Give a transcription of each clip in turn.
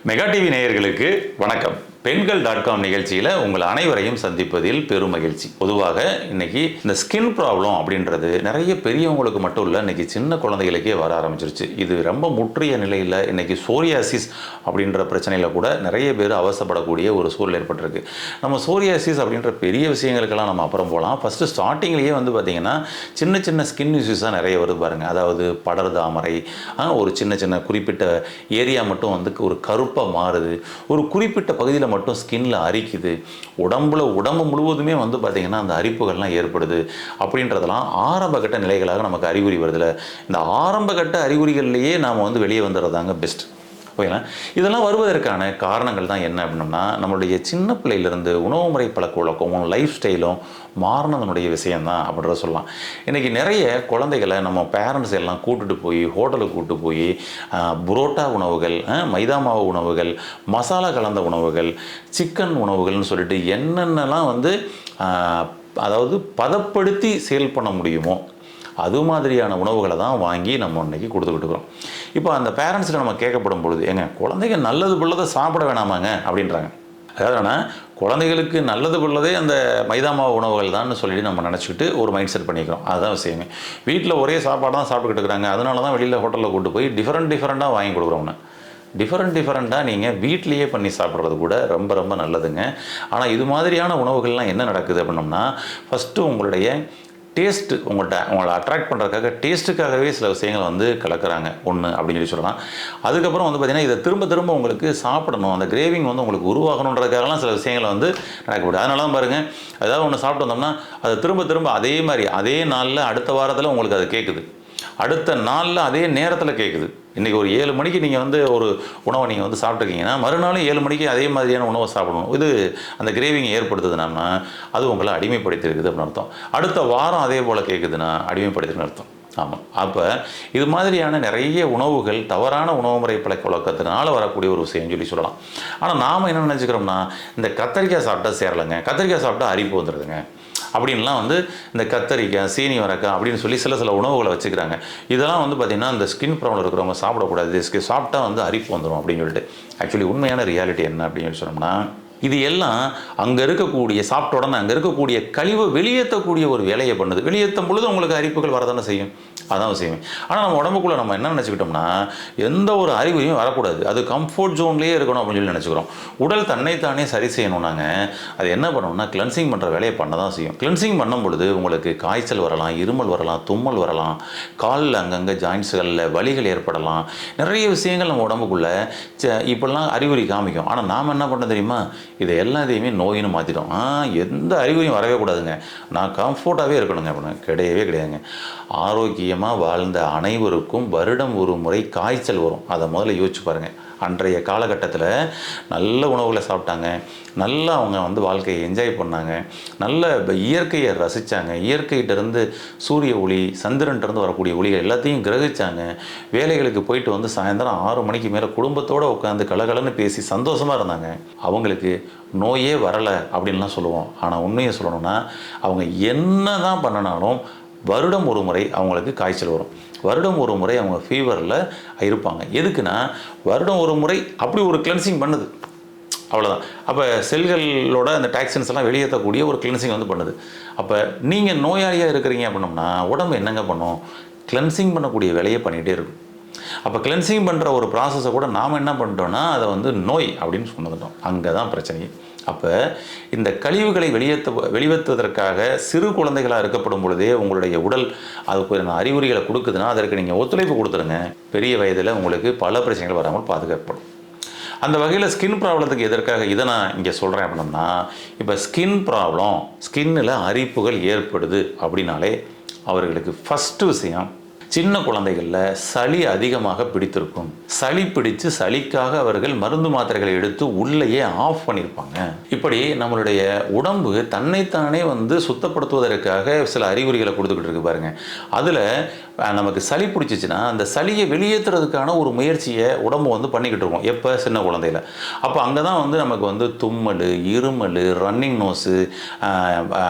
Mega TV நேயர்களுக்கு வணக்கம். பெண்கள்.com நிகழ்ச்சியில் உங்கள் அனைவரையும் சந்திப்பதில் பெரும் மகிழ்ச்சி. பொதுவாக இன்னைக்கு இந்த ஸ்கின் ப்ராப்ளம் அப்படின்றது நிறைய பெரியவங்களுக்கு மட்டும் இல்லை, இன்னைக்கு சின்ன குழந்தைகளுக்கே வர ஆரம்பிச்சிருச்சு. இது ரொம்ப முற்றிய நிலையில் இன்னைக்கு சோரியாசிஸ் அப்படின்ற பிரச்சனையில் கூட நிறைய பேர் அவசப்படக்கூடிய ஒரு சூழல் ஏற்பட்டிருக்கு. நம்ம சோரியாசிஸ் அப்படின்ற பெரிய விஷயங்களுக்கெல்லாம் நம்ம அப்புறம் போகலாம். ஃபஸ்ட்டு ஸ்டார்டிங்லேயே பார்த்திங்கன்னா சின்ன சின்ன ஸ்கின் இஷ்யூஸாக நிறைய வருது பாருங்கள். அதாவது படர்தாமரை, ஒரு சின்ன சின்ன குறிப்பிட்ட ஏரியா மட்டும் ஒரு கருப்பாக மாறுது, ஒரு குறிப்பிட்ட பகுதியில் மட்டும் ஸ்கின்ல அரிக்குது, உடம்பு முழுவதுமே பார்த்திங்கன்னா அந்த அரிப்புகள்லாம் ஏற்படுது அப்படின்றதெல்லாம் ஆரம்பகட்ட நிலைகளாக நமக்கு அறிகுறி வருதுல. இந்த ஆரம்பகட்ட அறிகுறிகள்லேயே நாம் வெளியே வந்துடுறதாங்க பெஸ்ட். ஓகேங்களா? இதெல்லாம் வருவதற்கான காரணங்கள் தான் என்ன அப்படின்னா, நம்மளுடைய சின்ன பிள்ளையிலேருந்து உணவு முறை பழக்க வழக்கமும் லைஃப் ஸ்டைலும் மாறினதனுடைய விஷயந்தான் அப்படின்றத சொல்லலாம். இன்றைக்கி நிறைய குழந்தைகளை நம்ம பேரண்ட்ஸ் எல்லாம் கூட்டுட்டு போய் ஹோட்டலுக்கு கூப்பிட்டு போய் புரோட்டா உணவுகள், மைதா மாவு உணவுகள், மசாலா கலந்த உணவுகள், சிக்கன் உணவுகள்னு சொல்லிட்டு என்னென்னலாம் அதாவது பதப்படுத்தி சேல் பண்ண முடியுமோ அது மாதிரியான உணவுகளை தான் வாங்கி நம்ம இன்றைக்கி கொடுத்துக்கிட்டு இருக்கிறோம். இப்போ அந்த பேரண்ட்ஸில் நம்ம கேட்கப்படும் பொழுது, ஏங்க குழந்தைங்க நல்லது பிள்ளதை சாப்பிட வேணாமாங்க அப்படின்றாங்க. அதாவது ஆனால் குழந்தைகளுக்கு நல்லது பிள்ளதே அந்த மைதா மாவு உணவுகள் தான் சொல்லிட்டு நம்ம நினச்சிக்கிட்டு ஒரு மைண்ட் செட் பண்ணிக்கிறோம். அதுதான் விஷயமே. வீட்டில் ஒரே சாப்பாடு தான் சாப்பிட்டுக்கிட்டு இருக்கிறாங்க. அதனால தான் வெளியில் ஹோட்டலில் கூப்பிட்டு போய் டிஃப்ரெண்ட்டாக வாங்கி கொடுக்குறோம்னு. டிஃப்ரெண்ட்டாக நீங்கள் வீட்லேயே பண்ணி சாப்பிட்றது கூட ரொம்ப ரொம்ப நல்லதுங்க. ஆனால் இது மாதிரியான உணவுகள்லாம் என்ன நடக்குது அப்படின்னோம்னா, ஃபஸ்ட்டு உங்களுடைய டேஸ்ட்டு உங்களை அட்ராக்ட் பண்ணுறதுக்காக டேஸ்ட்டுக்காகவே சில விஷயங்களை கலக்கிறாங்க ஒன்று அப்படின்னு சொல்லலாம். அதுக்கப்புறம் பார்த்திங்கன்னா இதை திரும்ப உங்களுக்கு சாப்பிடணும், அந்த கிரேவிங் உங்களுக்கு உருவாகணுன்றதுக்காகலாம் சில விஷயங்களை நடக்கக்கூடாது. அதனால தான் பாருங்கள், ஏதாவது ஒன்று சாப்பிட்டு வந்தோம்னா அதை திரும்ப அதே மாதிரி அதே நாளில் அடுத்த வாரத்தில் உங்களுக்கு அது கேட்குது, அடுத்த நாளில் அதே நேரத்தில் கேட்குது. இன்றைக்கி ஒரு 7 மணிக்கு நீங்கள் ஒரு உணவை நீங்கள் சாப்பிட்ருக்கீங்கன்னா மறுநாளும் 7 மணிக்கு அதே மாதிரியான உணவை சாப்பிடணும். இது அந்த கிரேவிங் ஏற்படுத்துதுன்னா அது உங்களை அடிமைப்படுத்தியிருக்குது அப்படின்னு அர்த்தம். அடுத்த வாரம் அதே போல் கேட்குதுன்னா அடிமைப்படுத்திருக்குன்னு அர்த்தம். ஆமாம். அப்போ இது மாதிரியான நிறைய உணவுகள் தவறான உணவு முறை பழக்க வழக்கத்தினால வரக்கூடிய ஒரு விஷயம் சொல்லலாம். ஆனால் நாம் என்ன நினச்சிக்கிறோம்னா, இந்த கத்தரிக்காய் சாப்பிட்டா சேரலைங்க, கத்தரிக்காய் சாப்பிட்டா அரிப்பு வந்துடுதுங்க அப்படின்லாம் இந்த கத்தரிக்காய், சீனி வரக்காய் அப்படின்னு சொல்லி சில உணவுகளை வச்சுக்கிறாங்க. இதெல்லாம் பார்த்திங்கன்னா இந்த ஸ்கின் ப்ராப்ளம் இருக்கிறவங்க சாப்பிடக்கூடாது, சாப்பிட்டா அரிப்பு வந்துடும் அப்படின்னு சொல்லிட்டு. ஆக்சுவலி உண்மையான ரியாலிட்டி என்ன அப்படின்னு சொன்னோம்னா, இது எல்லாம் அங்கே இருக்கக்கூடிய சாப்பிட்ட உடனே அங்கே இருக்கக்கூடிய கழிவை வெளியேற்றக்கூடிய ஒரு வேலையை பண்ணுது. வெளியேற்றும் பொழுது உங்களுக்கு அரிப்புகள் வரதானே செய்யும். அதான் விஷயமே. ஆனால் நம்ம உடம்புக்குள்ளே நம்ம என்ன நினச்சிக்கிட்டோம்னா, எந்த ஒரு அறிகுறியும் வரக்கூடாது, அது கம்ஃபர்ட் ஜோன்லேயே இருக்கணும் அப்படின்னு சொல்லி நினச்சிக்கிறோம். உடல் தன்னைத்தானே சரி செய்யணும்னாங்க அது என்ன பண்ணணும்னா கிளென்சிங் பண்ணுற வேலையை பண்ண தான் செய்யும். கிளென்சிங் பண்ணும் பொழுது உங்களுக்கு காய்ச்சல் வரலாம், இருமல் வரலாம், தும்மல் வரலாம், காலில் அங்கங்கே ஜாயின்ட்ஸுகளில் வலிகள் ஏற்படலாம், நிறைய விஷயங்கள் நம்ம உடம்புக்குள்ளே இப்படிலாம் அறிகுறி காமிக்கும். ஆனால் நாம் என்ன பண்ண தெரியுமா, இதை எல்லாத்தையுமே நோயின்னு மாற்றிட்டோம். எந்த அறிகுறியும் வரவே கூடாதுங்க, நான் கம்ஃபர்ட்டாகவே இருக்கணுங்க அப்படின்னு. கிடையாதுங்க. ஆரோக்கியமாக வாழ்ந்த அனைவருக்கும் வருடம் ஒரு முறை காய்ச்சல் வரும். அதை முதல்ல யோசிச்சு பாருங்கள். அன்றைய காலகட்டத்தில் நல்ல உணவுகளை சாப்பிட்டாங்க, நல்லா அவங்க வாழ்க்கையை என்ஜாய் பண்ணாங்க, நல்ல இயற்கையை ரசித்தாங்க, இயற்கையிட்டேருந்து சூரிய ஒளி, சந்திரன்கிட்டருந்து வரக்கூடிய ஒளிகள் எல்லாத்தையும் கிரகிச்சாங்க. வேலைகளுக்கு போயிட்டு சாயந்தரம் 6 மணிக்கு மேலே குடும்பத்தோடு உட்காந்து கலகலன்னு பேசி சந்தோஷமாக இருந்தாங்க. அவங்களுக்கு நோயே வரலை அப்படின்லாம் சொல்லுவோம். ஆனால் உண்மையை சொல்லணும்னா அவங்க என்ன தான் பண்ணினாலும் வருடம் ஒரு முறை அவங்களுக்கு காய்ச்சல் வரும், வருடம் ஒரு முறை அவங்க ஃபீவரில் இருப்பாங்க. எதுக்குன்னா வருடம் ஒரு முறை அப்படி ஒரு கிளென்சிங் பண்ணுது, அவ்வளோதான். அப்போ செல்களோட அந்த டாக்ஸின்ஸ் எல்லாம் வெளியேற்றக்கூடிய ஒரு கிளென்சிங் பண்ணுது. அப்போ நீங்கள் நோயாளியாக இருக்கிறீங்க அப்படின்னோம்னா உடம்பு என்னங்க பண்ணும், கிளென்சிங் பண்ணக்கூடிய வேலையை பண்ணிகிட்டே இருக்கும். அப்போ கிளென்சிங் பண்ணுற ஒரு ப்ராசஸை கூட நாம் என்ன பண்ணிட்டோம்னா அதை நோய் அப்படின்னு சொன்னதுட்டோம். அங்கே தான் பிரச்சனையே. அப்போ இந்த கழிவுகளை வெளியேற்றுவதற்காக சிறு குழந்தைகளாக இருக்கப்படும் பொழுதே உங்களுடைய உடல் அதுக்கு அறிகுறிகளை கொடுக்குதுன்னா அதற்கு நீங்கள் ஒத்துழைப்பு கொடுத்துருங்க. பெரிய வயதில் உங்களுக்கு பல பிரச்சனைகள் வராமல் பாதுகாக்கப்படும். அந்த வகையில் ஸ்கின் ப்ராப்ளத்துக்கு எதற்காக இதை நான் இங்கே சொல்கிறேன் அப்படின்னா, இப்போ ஸ்கின் ப்ராப்ளம், ஸ்கின்னில் அரிப்புகள் ஏற்படுது அப்படின்னாலே அவர்களுக்கு ஃபஸ்ட்டு விஷயம், சின்ன குழந்தைகளில் சளி அதிகமாக பிடித்திருக்கும். சளி பிடித்து சளிக்காக அவர்கள் மருந்து மாத்திரைகளை எடுத்து உள்ளேயே ஆஃப் பண்ணியிருப்பாங்க. இப்படி நம்மளுடைய உடம்பு தன்னைத்தானே சுத்தப்படுத்துவதற்காக சில அறிகுறிகளை கொடுத்துக்கிட்டு இருக்கு பாருங்க. அதில் நமக்கு சளி பிடிச்சிச்சின்னா அந்த சளியை வெளியேற்றுறதுக்கான ஒரு முயற்சியை உடம்பு பண்ணிக்கிட்டு இருக்கோம். எப்போ சின்ன குழந்தையில். அப்போ அங்கே தான் நமக்கு தும்மல், இருமல், ரன்னிங் நோஸு,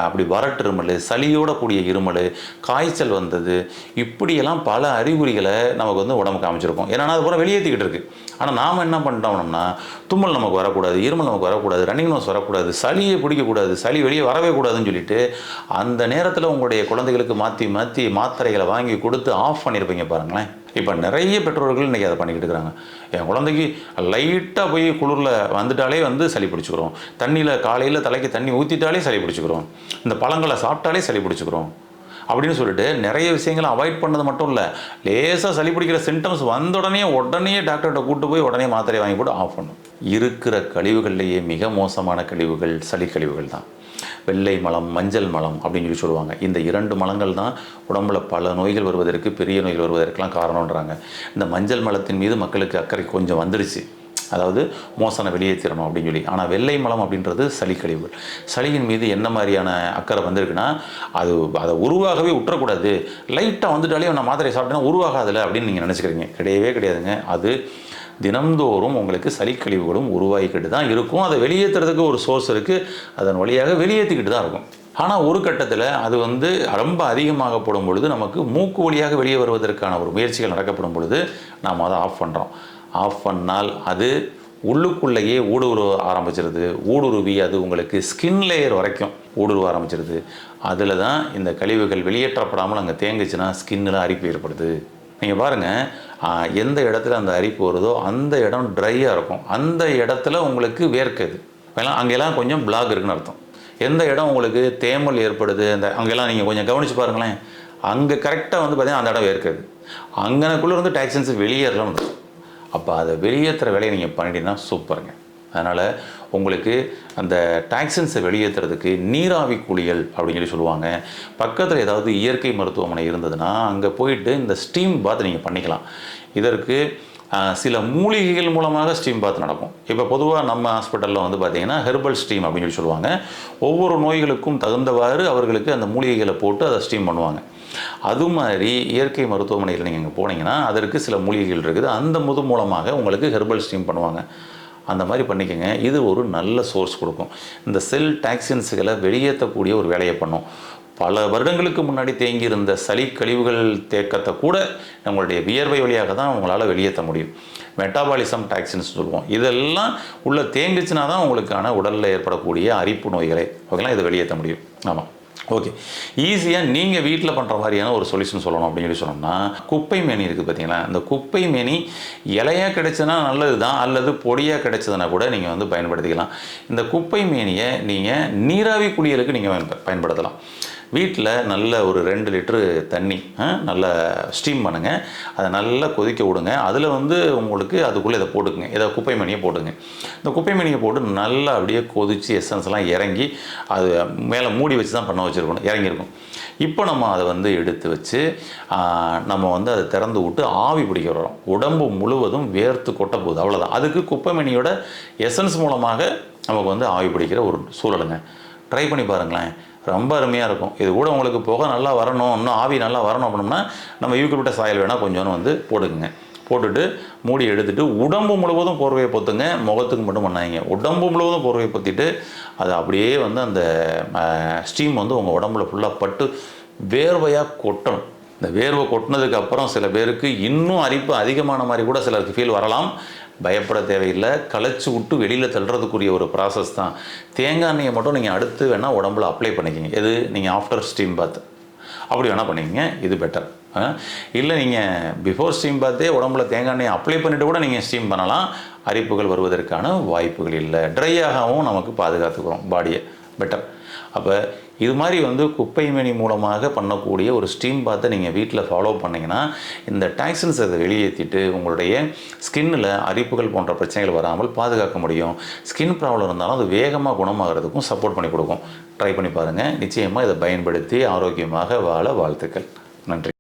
அப்படி வறட்டிருமல், சளியோட கூடிய இருமல், காய்ச்சல் வந்தது, இப்படியெல்லாம் பல அறிகுறிகளை நமக்கு உடம்பு காமிச்சிருக்கும். ஏன்னா அது போல வெளியேற்றிக்கிட்டு இருக்கு. ஆனால் நாம் என்ன பண்ணிட்டோம்னா தும்மல் நமக்கு வரக்கூடாது, இருமல் நமக்கு வரக்கூடாது, ரன்னிங் நோஸ் வரக்கூடாது, சளியை பிடிக்கக்கூடாது, சளி வெளியே வரவே கூடாதுன்னு சொல்லிட்டு அந்த நேரத்தில் உங்களுடைய குழந்தைகளுக்கு மாற்றி மாற்றி மாத்திரைகளை வாங்கி கொடுத்து ஆஃப் பண்ணியிருப்பீங்க பாருங்களேன். இப்போ நிறைய பெற்றோர்கள் இன்றைக்கி அதை பண்ணிக்கிட்டு இருக்கிறாங்க. என் குழந்தைக்கு லைட்டாக போய் குளிரில் வந்துட்டாலே சளி பிடிச்சிக்கிறோம், தண்ணியில் காலையில் தலைக்கு தண்ணி ஊற்றிட்டாலே சளி பிடிச்சிக்கிறோம், இந்த பழங்களை சாப்பிட்டாலே சளி பிடிச்சிக்கிறோம் அப்படின்னு சொல்லிட்டு நிறைய விஷயங்களை அவாய்ட் பண்ணது மட்டும் இல்லை, லேசாக சளி பிடிக்கிற சிம்டம்ஸ் வந்த உடனே டாக்டர்கிட்ட கூப்பிட்டு போய் உடனே மாத்திரை வாங்கி போட்டு ஆஃப் பண்ணும். இருக்கிற கழிவுகள்லேயே மிக மோசமான கழிவுகள் சளி கழிவுகள் தான். வெள்ளை மலம், மஞ்சள் மலம் அப்படின்னு சொல்லுவாங்க. இந்த 2 மலங்கள் தான் உடம்புல பல நோய்கள் வருவதற்கு, பெரிய நோய்கள் வருவதற்கெல்லாம் காரணம்ன்றாங்க. இந்த மஞ்சள் மலத்தின் மீது மக்களுக்கு அக்கறை கொஞ்சம் வந்துடுச்சு, அதாவது மோசனை வெளியேற்றணும் அப்படின்னு சொல்லி. ஆனால் வெள்ளை மலம் அப்படின்றது சளி கழிவுகள். சளியின் மீது என்ன மாதிரியான அக்கறை வந்திருக்குன்னா, அதை உருவாகவே விட்டுறக்கூடாது, லைட்டாக வந்துட்டாலே நான் மாத்திரை சாப்பிட்டேன்னா உருவாகாதில்ல அப்படின்னு நீங்கள் நினச்சிக்கிறீங்க. கிடையவே கிடையாதுங்க. அது தினம்தோறும் உங்களுக்கு சளி கழிவுகளும் உருவாகிக்கிட்டு தான் இருக்கும். அதை வெளியேற்றுறதுக்கு ஒரு சோர்ஸ் இருக்குது, அதன் வழியாக வெளியேற்றிக்கிட்டு தான் இருக்கும். ஆனால் ஒரு கட்டத்தில் அது ரொம்ப அதிகமாக போடும் பொழுது நமக்கு மூக்கு வழியாக வெளியே வருவதற்கான ஒரு முயற்சிகள் நடக்கப்படும் பொழுது நாம் அதை ஆஃப் பண்ணுறோம். ஆஃப் பண்ணால் அது உள்ளுக்குள்ளேயே ஊடுருவ ஆரம்பிச்சிருது. ஊடுருவி அது உங்களுக்கு ஸ்கின் லேயர் வரைக்கும் ஊடுருவ ஆரம்பிச்சிருது. அதில் தான் இந்த கழிவுகள் வெளியேற்றப்படாமல் அங்கே தேங்குச்சுன்னா ஸ்கின்னில் அரிப்பு ஏற்படுது. நீங்கள் பாருங்கள், எந்த இடத்துல அந்த அரிப்பு வருதோ அந்த இடம் ட்ரையாக இருக்கும், அந்த இடத்துல உங்களுக்கு வேர்க்குது, அங்கெல்லாம் கொஞ்சம் பிளாக் இருக்குன்னு அர்த்தம். எந்த இடம் உங்களுக்கு தேமல் ஏற்படுது, அங்கெல்லாம் நீங்கள் கொஞ்சம் கவனித்து பாருங்களேன், அங்கே கரெக்டாக பார்த்தீங்கன்னா அந்த இடம் வேர்க்குது, அங்கனக்குள்ளே டாக்ஸின்ஸ் வெளியேறலாம். அப்போ அதை வெளியேற்றுற வேலையை நீங்கள் பண்ணிட்டீங்கன்னா சூப்பருங்க. அதனால் உங்களுக்கு அந்த டாக்ஸின்ஸை வெளியேற்றுறதுக்கு நீராவி குளியல் அப்படின்னு சொல்லுவாங்க. பக்கத்தில் ஏதாவது இயற்கை மருத்துவமனை இருந்ததுன்னா அங்கே போயிட்டு இந்த ஸ்டீம் பாத் நீங்கள் பண்ணிக்கலாம். இதற்கு சில மூலிகைகள் மூலமாக ஸ்டீம் பாத் நடக்கும். இப்போ பொதுவாக நம்ம ஹாஸ்பிட்டலில் பார்த்திங்கன்னா ஹெர்பல் ஸ்டீம் அப்படின்னு சொல்லுவாங்க. ஒவ்வொரு நோய்களுக்கும் தகுந்தவாறு அவர்களுக்கு அந்த மூலிகைகளை போட்டு அதை ஸ்டீம் பண்ணுவாங்க. அது மாதிரி இயற்கை மருத்துவமனையில் நீங்கள் இங்கே போனீங்கன்னா அதற்கு சில மூலிகைகள் இருக்குது, அந்த மூலமாக உங்களுக்கு ஹெர்பல் ஸ்டீம் பண்ணுவாங்க. அந்த மாதிரி பண்ணிக்கோங்க. இது ஒரு நல்ல சோர்ஸ் கொடுக்கும். இந்த செல் டாக்ஸின்ஸுகளை வெளியேற்றக்கூடிய ஒரு வேலையை பண்ணும். பல வருடங்களுக்கு முன்னாடி தேங்கியிருந்த சளி கழிவுகள் தேக்கத்தை கூட நம்மளுடைய வியர்வை வழியாக தான் உங்களால் வெளியேற்ற முடியும். மெட்டாபாலிசம் டாக்ஸின்ஸ் சொல்லுவோம். இதெல்லாம் உள்ள தேங்குச்சுன்னா தான் உங்களுக்கான உடலில் ஏற்படக்கூடிய அரிப்பு நோய்களை அவங்களாம் இதை வெளியேற்ற முடியும். ஆமாம், ஓகே. ஈஸியாக நீங்கள் வீட்டில் பண்ணுற மாதிரியான ஒரு சொல்யூஷன் சொல்லணும் அப்படின்னு சொன்னோம்னா, குப்பை மேனி இருக்குது பார்த்தீங்களா, அந்த குப்பை மேனி இலையாக கிடைச்சதுன்னா நல்லது தான், அல்லது பொடியாக கிடைச்சதுன்னா கூட நீங்கள் பயன்படுத்திக்கலாம். இந்த குப்பை மேனியை நீங்கள் நீராவி குளியலுக்கு நீங்கள் பயன்படுத்தலாம். வீட்டில் நல்ல ஒரு 2 லிட்டரு தண்ணி நல்லா ஸ்டீம் பண்ணுங்கள், அதை நல்லா கொதிக்க விடுங்க. அதில் உங்களுக்கு அதுக்குள்ளே இதை போட்டுக்குங்க, இதை குப்பை மணியை போட்டுங்க. இந்த குப்பை மணியை போட்டு நல்லா அப்படியே கொதித்து எசன்ஸ்லாம் இறங்கி அது மேலே மூடி வச்சு தான் பண்ண வச்சுருக்கணும், இறங்கியிருக்கும். இப்போ நம்ம அதை எடுத்து வச்சு நம்ம அதை திறந்து விட்டு ஆவி பிடிக்க வரோம். உடம்பு முழுவதும் வேர்த்து கொட்ட போகுது, அவ்வளோதான். அதுக்கு குப்பை மணியோட எசன்ஸ் மூலமாக நமக்கு ஆவி பிடிக்கிற ஒரு சூழலுங்க. ட்ரை பண்ணி பாருங்களேன், ரொம்ப அருமையாக இருக்கும். இது கூட உங்களுக்கு புகை நல்லா வரணும், இன்னும் ஆவி நல்லா வரணும் அப்படின்னா நம்ம யூக்கலிப்டஸ் சாயல் வேணால் கொஞ்சோன்னு போட்டுக்குங்க. போட்டுட்டு மூடி எடுத்துகிட்டு உடம்பு முழுவதும் போர்வையை பொத்துங்க, முகத்துக்கு மட்டும் பண்ணாங்க. உடம்பு முழுவதும் போர்வையை பொத்திட்டு அது அப்படியே அந்த ஸ்டீம் உங்கள் உடம்புல ஃபுல்லாக பட்டு வேர்வையாக கொட்டணும். இந்த வேர்வை கொட்டினதுக்கு அப்புறம் சில பேருக்கு இன்னும் அரிப்பு அதிகமான மாதிரி கூட சிலருக்கு ஃபீல் வரலாம். பயப்பட தேவையில்லை, களைச்சி விட்டு வெளியில் தள்ளுறதுக்குரிய ஒரு ப்ராசஸ் தான். தேங்காய் எண்ணெயை மட்டும் நீங்கள் அடுத்து வேணால் உடம்புல அப்ளை பண்ணிக்கிங்க. எது நீங்கள் ஆஃப்டர் ஸ்டீம் பாத் அப்படி வேணால் பண்ணிக்கிங்க, இது பெட்டர். இல்லை நீங்கள் பிஃபோர் ஸ்டீம் பாத்தே உடம்புல தேங்காய் எண்ணெயை அப்ளை பண்ணிவிட்டு கூட நீங்கள் ஸ்டீம் பண்ணலாம். அரிப்புகள் வருவதற்கான வாய்ப்புகள் இல்லை. ட்ரையாகவும் நமக்கு பாதுகாத்துக்கிறோம் பாடியை, பெட்டர். அப்போ இது மாதிரி குப்பை மேனி மூலமாக பண்ணக்கூடிய ஒரு ஸ்டீம் பாத்தை நீங்கள் வீட்டில் ஃபாலோ பண்ணிங்கன்னா இந்த டாக்ஸின்ஸ் அதை வெளியேற்றிட்டு உங்களுடைய ஸ்கின்னில் அரிப்புகள் போன்ற பிரச்சனைகள் வராமல் பாதுகாக்க முடியும். ஸ்கின் ப்ராப்ளம் இருந்தாலும் அது வேகமாக குணமாகிறதுக்கும் சப்போர்ட் பண்ணி கொடுக்கும். ட்ரை பண்ணி பாருங்கள். நிச்சயமாக இதை பயன்படுத்தி ஆரோக்கியமாக வாழ வாழ்த்துக்கள். நன்றி.